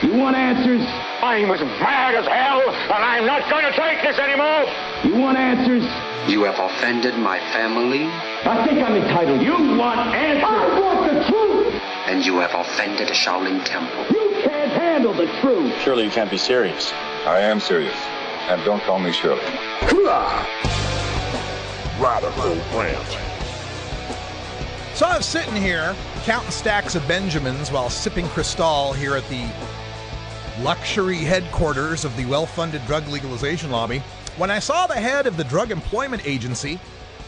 You want answers? I'm as mad as hell, and I'm not going to take this anymore. You want answers? You have offended my family. I think I'm entitled. You want answers? I want the truth. And you have offended a Shaolin temple. You can't handle the truth. Surely you can't be serious. I am serious. And don't call me Shirley. Radical Rant. So I was sitting here counting stacks of Benjamins while sipping Cristal here at the luxury headquarters of the well-funded drug legalization lobby when I saw the head of the Drug Employment Agency,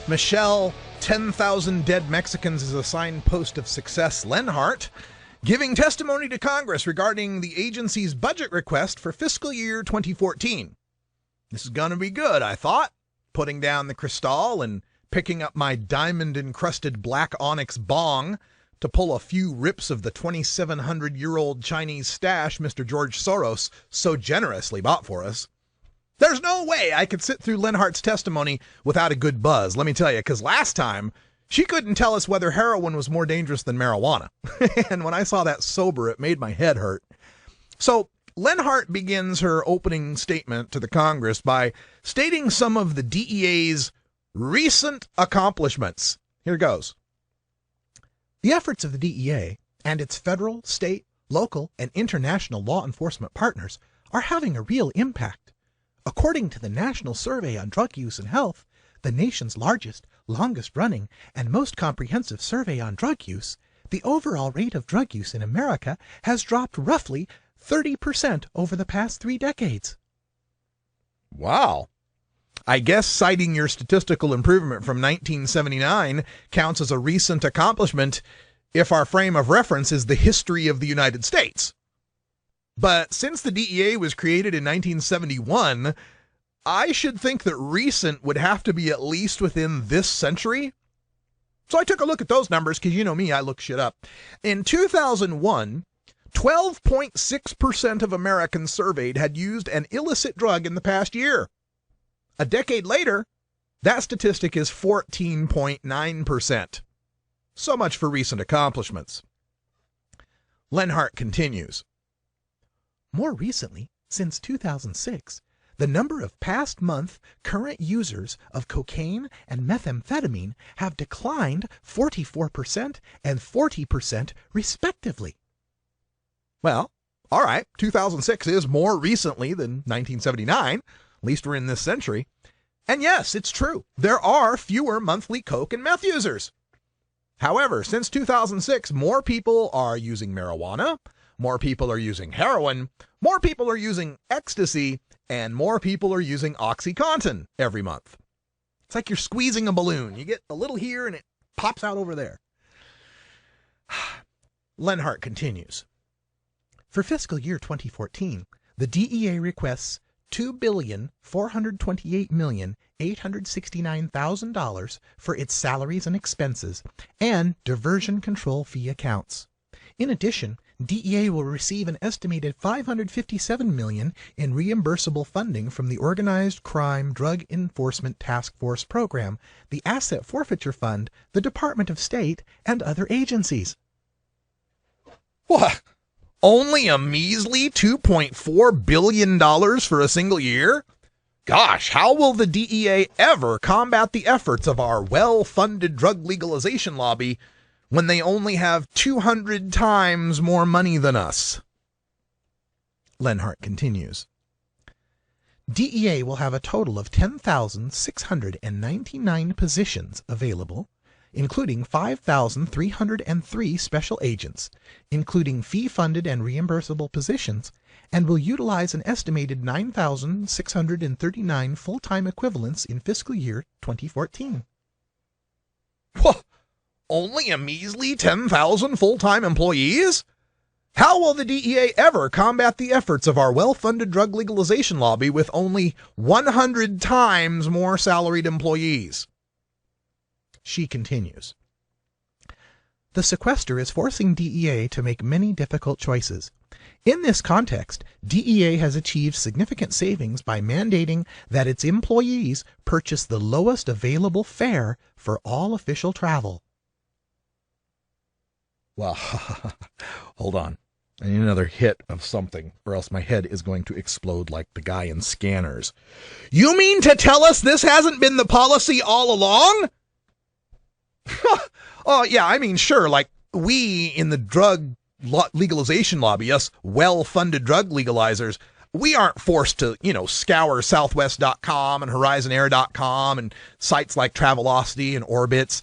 Michele 10,000 Dead Mexicans is a Signpost of Success Leonhart, giving testimony to Congress regarding the agency's budget request for fiscal year 2014. This is going to be good, I thought, putting down the Cristal and picking up my diamond-encrusted black onyx bong to pull a few rips of the 2,700-year-old Chinese stash Mr. George Soros so generously bought for us. There's no way I could sit through Leonhart's testimony without a good buzz, let me tell you, because last time she couldn't tell us whether heroin was more dangerous than marijuana. And when I saw that sober, it made my head hurt. So Leonhart begins her opening statement to the Congress by stating some of the DEA's recent accomplishments. Here goes. The efforts of the DEA and its federal, state, local, and international law enforcement partners are having a real impact. According to the National Survey on Drug Use and Health, the nation's largest, longest-running, and most comprehensive survey on drug use, the overall rate of drug use in America has dropped roughly 30% over the past 3 decades. Wow. I guess citing your statistical improvement from 1979 counts as a recent accomplishment if our frame of reference is the history of the United States. But since the DEA was created in 1971, I should think that recent would have to be at least within this century. So I took a look at those numbers because you know me, I look shit up. In 2001, 12.6% of Americans surveyed had used an illicit drug in the past year. A decade later, that statistic is 14.9%. So much for recent accomplishments. Leonhart continues. More recently, since 2006, the number of past month current users of cocaine and methamphetamine have declined 44% and 40% respectively. Well, all right, 2006 is more recently than 1979. At least we're in this century. And yes, it's true. There are fewer monthly coke and meth users. However, since 2006, more people are using marijuana, more people are using heroin, more people are using ecstasy, and more people are using OxyContin every month. It's like you're squeezing a balloon. You get a little here and it pops out over there. Leonhart continues. For fiscal year 2014, the DEA requests $2,428,869,000 for its salaries and expenses and diversion control fee accounts. In addition, DEA will receive an estimated $557 million in reimbursable funding from the Organized Crime Drug Enforcement Task Force Program, the Asset Forfeiture Fund, the Department of State, and other agencies. What? Only a measly $2.4 billion for a single year? Gosh, how will the DEA ever combat the efforts of our well-funded drug legalization lobby when they only have 200 times more money than us? Leonhart continues. DEA will have a total of 10,699 positions available, including 5,303 special agents, including fee-funded and reimbursable positions, and will utilize an estimated 9,639 full-time equivalents in fiscal year 2014. Whoa, only a measly 10,000 full-time employees? How will the DEA ever combat the efforts of our well-funded drug legalization lobby with only 100 times more salaried employees? She continues. The sequester is forcing DEA to make many difficult choices. In this context, DEA has achieved significant savings by mandating that its employees purchase the lowest available fare for all official travel. Well, hold on. I need another hit of something, or else my head is going to explode like the guy in Scanners. You mean to tell us this hasn't been the policy all along? Oh, yeah, I mean, sure, like we in the drug legalization lobby, us well-funded drug legalizers, we aren't forced to, scour Southwest.com and HorizonAir.com and sites like Travelocity and Orbitz,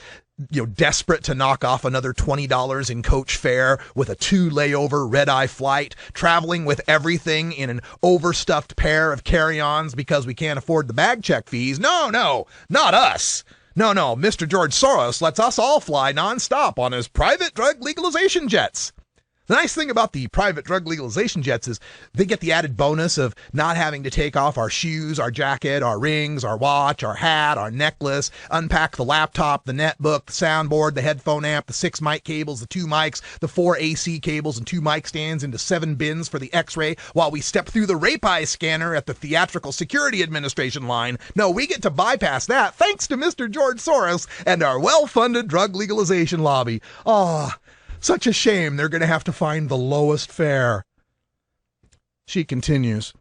desperate to knock off another $20 in coach fare with a 2 layover red-eye flight, traveling with everything in an overstuffed pair of carry-ons because we can't afford the bag check fees. No, not us. No, Mr. George Soros lets us all fly nonstop on his private drug legalization jets. The nice thing about the private drug legalization jets is they get the added bonus of not having to take off our shoes, our jacket, our rings, our watch, our hat, our necklace, unpack the laptop, the netbook, the soundboard, the headphone amp, the 6 mic cables, the 2 mics, the 4 AC cables and 2 mic stands into 7 bins for the x-ray while we step through the rape-eye scanner at the Theatrical Security Administration line. No, we get to bypass that thanks to Mr. George Soros and our well-funded drug legalization lobby. Such a shame they're going to have to find the lowest fare. She continues.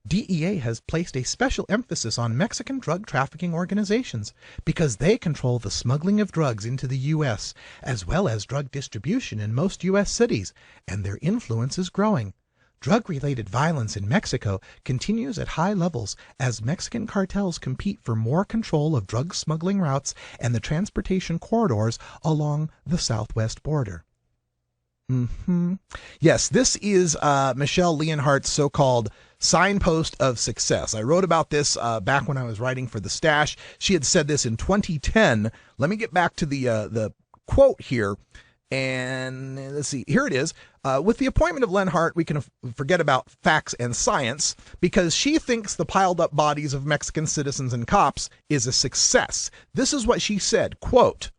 DEA has placed a special emphasis on Mexican drug trafficking organizations because they control the smuggling of drugs into the U.S. as well as drug distribution in most U.S. cities, and their influence is growing. Drug-related violence in Mexico continues at high levels as Mexican cartels compete for more control of drug smuggling routes and the transportation corridors along the southwest border. Yes, this is Michele Leonhart's so-called signpost of success. I wrote about this back when I was writing for The Stash. She had said this in 2010. Let me get back to the quote here. And let's see, here it is. With the appointment of Leonhart, we can forget about facts and science because she thinks the piled up bodies of Mexican citizens and cops is a success. This is what she said, quote,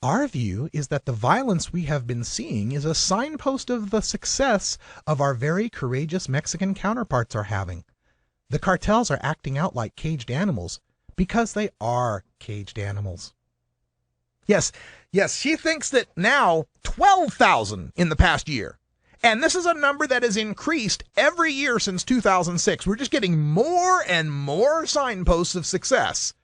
"Our view is that the violence we have been seeing is a signpost of the success of our very courageous Mexican counterparts are having. The cartels are acting out like caged animals because they are caged animals." Yes, she thinks that now 12,000 in the past year. And this is a number that has increased every year since 2006. We're just getting more and more signposts of success.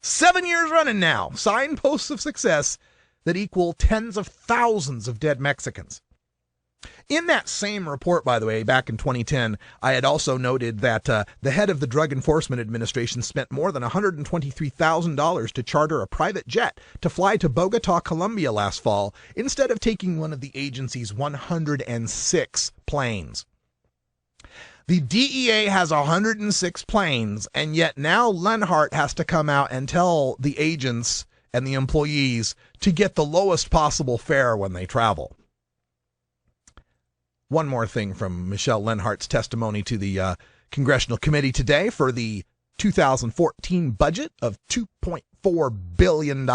7 years running now, signposts of success that equal tens of thousands of dead Mexicans. In that same report, by the way, back in 2010, I had also noted that the head of the Drug Enforcement Administration spent more than $123,000 to charter a private jet to fly to Bogota, Colombia last fall, instead of taking one of the agency's 106 planes. The DEA has 106 planes, and yet now Leonhart has to come out and tell the agents and the employees to get the lowest possible fare when they travel. One more thing from Michele Leonhart's testimony to the Congressional Committee today for the 2014 budget of $2.4 billion.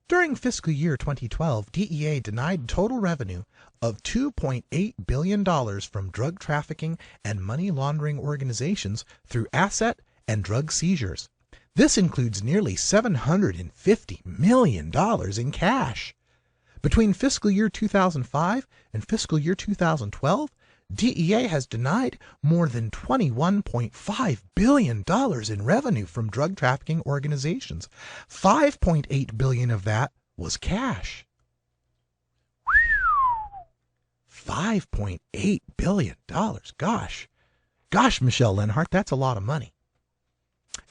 During fiscal year 2012, DEA denied total revenue of $2.8 billion from drug trafficking and money laundering organizations through asset and drug seizures. This includes nearly $750 million in cash. Between fiscal year 2005 and fiscal year 2012, DEA has denied more than $21.5 billion in revenue from drug trafficking organizations. $5.8 billion of that was cash. $5.8 billion. Gosh, Michele Leonhart, that's a lot of money.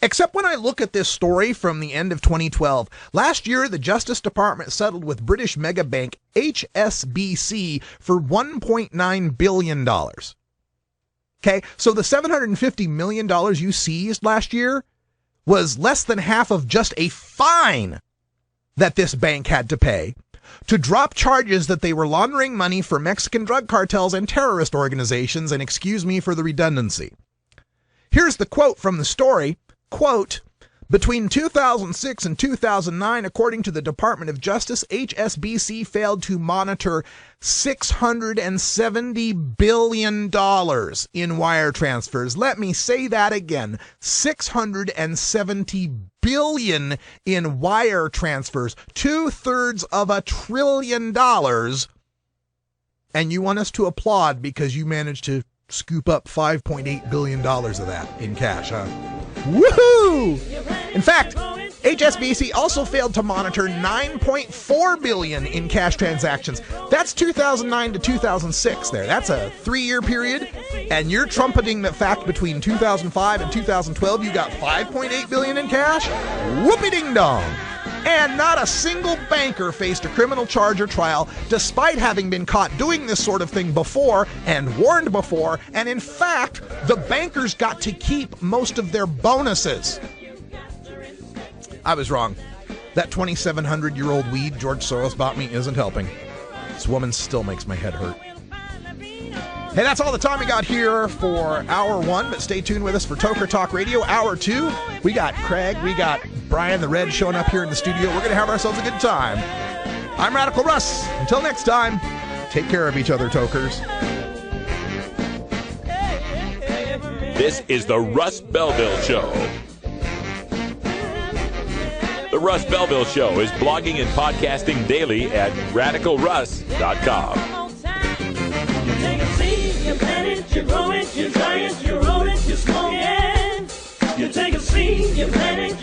Except when I look at this story from the end of 2012. Last year, the Justice Department settled with British mega bank HSBC for $1.9 billion. Okay, so the $750 million you seized last year was less than half of just a fine that this bank had to pay to drop charges that they were laundering money for Mexican drug cartels and terrorist organizations, and excuse me for the redundancy. Here's the quote from the story. Quote, Between 2006 and 2009, according to the Department of Justice, HSBC failed to monitor $670 billion in wire transfers. Let me say that again. $670 billion in wire transfers. 2/3 of $1 trillion. And you want us to applaud because you managed to scoop up $5.8 billion of that in cash, huh? Woohoo! In fact, HSBC also failed to monitor $9.4 billion in cash transactions. That's 2009 to 2006 there. That's a 3-year period. And you're trumpeting the fact between 2005 and 2012 you got $5.8 billion in cash? Whoopie-ding-dong! And not a single banker faced a criminal charge or trial despite having been caught doing this sort of thing before and warned before. And in fact, the bankers got to keep most of their bonuses. I was wrong. That 2,700-year-old weed George Soros bought me isn't helping. This woman still makes my head hurt. Hey, that's all the time we got here for Hour 1, but stay tuned with us for Toker Talk Radio. Hour 2, we got Craig, we got Brian the Red showing up here in the studio. We're going to have ourselves a good time. I'm Radical Russ. Until next time, take care of each other, Tokers. This is the Russ Belville Show. The Russ Belville Show is blogging and podcasting daily at radicalruss.com. You plant it, you grow it, you dry it, you roll it, you smoke it. You take a seed, you plant it,